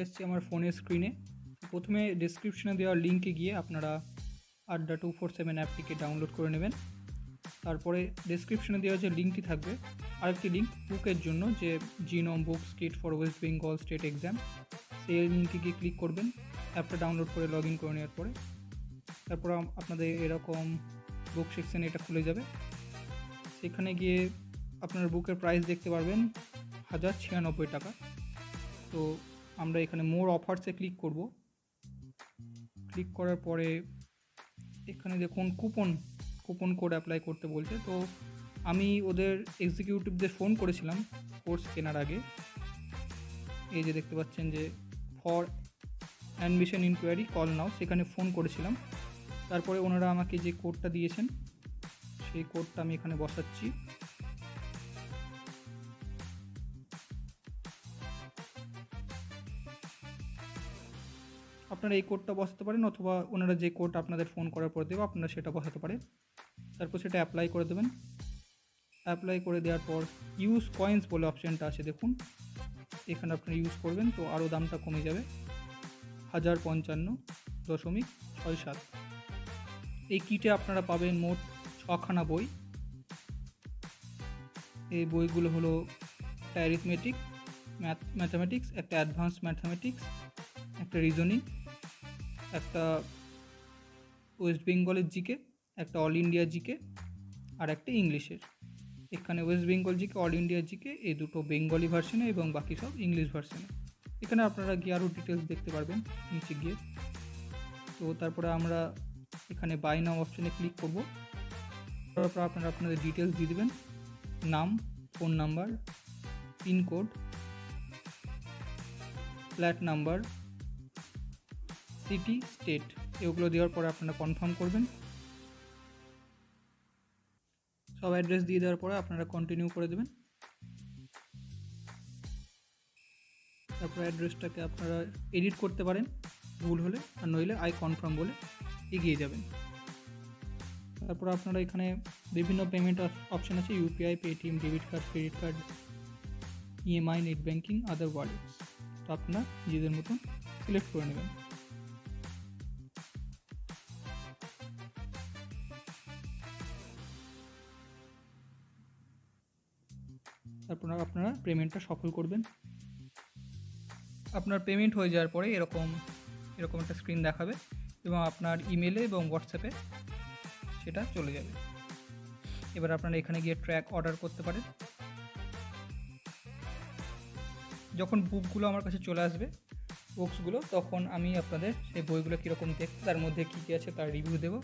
এসছে আমার ফোনের স্ক্রিনে। প্রথমে ডেসক্রিপশনে দেওয়া লিঙ্কে গিয়ে আপনারা আড্ডা 247 অ্যাপটিকে ডাউনলোড করে নেবেন। তারপরে ডেসক্রিপশনে দেওয়া যে লিঙ্কটি থাকবে, আরেকটি লিঙ্ক বুকের জন্য, যে genome books kit for West Bengal state exam, সেই লিঙ্কে গিয়ে ক্লিক করবেন অ্যাপটা ডাউনলোড করে লগ ইন করে নেওয়ার পরে। তারপর আপনাদের এরকম বুক সেকশানে এটা খুলে যাবে। সেখানে গিয়ে আপনার বুকের প্রাইস দেখতে পারবেন 1096 টাকা। তো আমরা এখানে মোর অফার্সে ক্লিক করব। ক্লিক করার পরে এখানে দেখুন কুপন কোড অ্যাপ্লাই করতে বলছে। তো আমি ওদের এক্সিকিউটিভদের ফোন করেছিলাম কোর্স কেনার আগে। এই যে দেখতে পাচ্ছেন যে for admission enquiry call now, সেখানে ফোন করেছিলাম। তারপরে ওনারা আমাকে যে কোডটা দিয়েছেন সেই কোডটা আমি এখানে বসাচ্ছি। আপনারা এই কোডটা বসাতে পারেন, অথবা ওনারা যে কোড আপনাদের ফোন করার পর দেবে আপনারা সেটা বসাতে পারেন। তারপর সেটা অ্যাপ্লাই করে দেবেন। অ্যাপ্লাই করে দেওয়ার পর ইউজ কয়েন্স বলে অপশানটা আছে, দেখুন এখানে আপনারা ইউজ করবেন, তো আরও দামটা কমে যাবে 1055.67। এই কিটে আপনারা পাবেন মোট 6খানা বই। এই বইগুলো হলো একটা অ্যারিথমেটিক ম্যাথামেটিক্স, একটা অ্যাডভান্স ম্যাথামেটিক্স, একটা রিজনিং, একটা ওয়েস্ট বেঙ্গলের জিকে, একটা অল ইন্ডিয়া জিকে, আর একটা ইংলিশের। এখানে West Bengal GK, all India GK এই দুটো বেঙ্গলি ভার্সনে এবং বাকি সব ইংলিশ ভার্সনে। এখানে আপনারা গিয়ে আরও ডিটেলস দেখতে পারবেন নিচে গিয়ে। তো তারপরে আমরা এখানে বাই নাও অপশানে ক্লিক করব। তারপর আপনারা আপনাদের ডিটেলস দিয়ে দেবেন, নাম, phone number, pincode, flat number, city, state, এগুলো দেওয়ার পরে আপনারা কনফার্ম করবেন। সব অ্যাড্রেস দিয়ে দেওয়ার পরে আপনারা কন্টিনিউ করে দেবেন। তারপর অ্যাড্রেসটাকে আপনারা এডিট করতে পারেন ভুল হলে, আর নইলে আই কনফার্ম বলে এগিয়ে যাবেন। তারপর আপনারা এখানে বিভিন্ন পেমেন্ট অপশান আছে, UPI, Paytm, debit card, credit card, EMI, net banking, other wallets. তো আপনারা নিজেদের মতন সিলেক্ট করে নেবেন। তারপর আপনারা পেমেন্টটা সফল করবেন। আপনার পেমেন্ট হয়ে যাওয়ার পরে এরকম একটা স্ক্রিন দেখাবে, এবং আপনার ইমেলে এবং হোয়াটসঅ্যাপে সেটা চলে যাবে। এবার আপনারা এখানে গিয়ে ট্র্যাক অর্ডার করতে পারেন। যখন বুকগুলো আমার কাছে চলে আসবে, বুকসগুলো, তখন আমি আপনাদের সেই বইগুলো কীরকম দেখতে, তার মধ্যে কী কী আছে তার রিভিউ দেবো।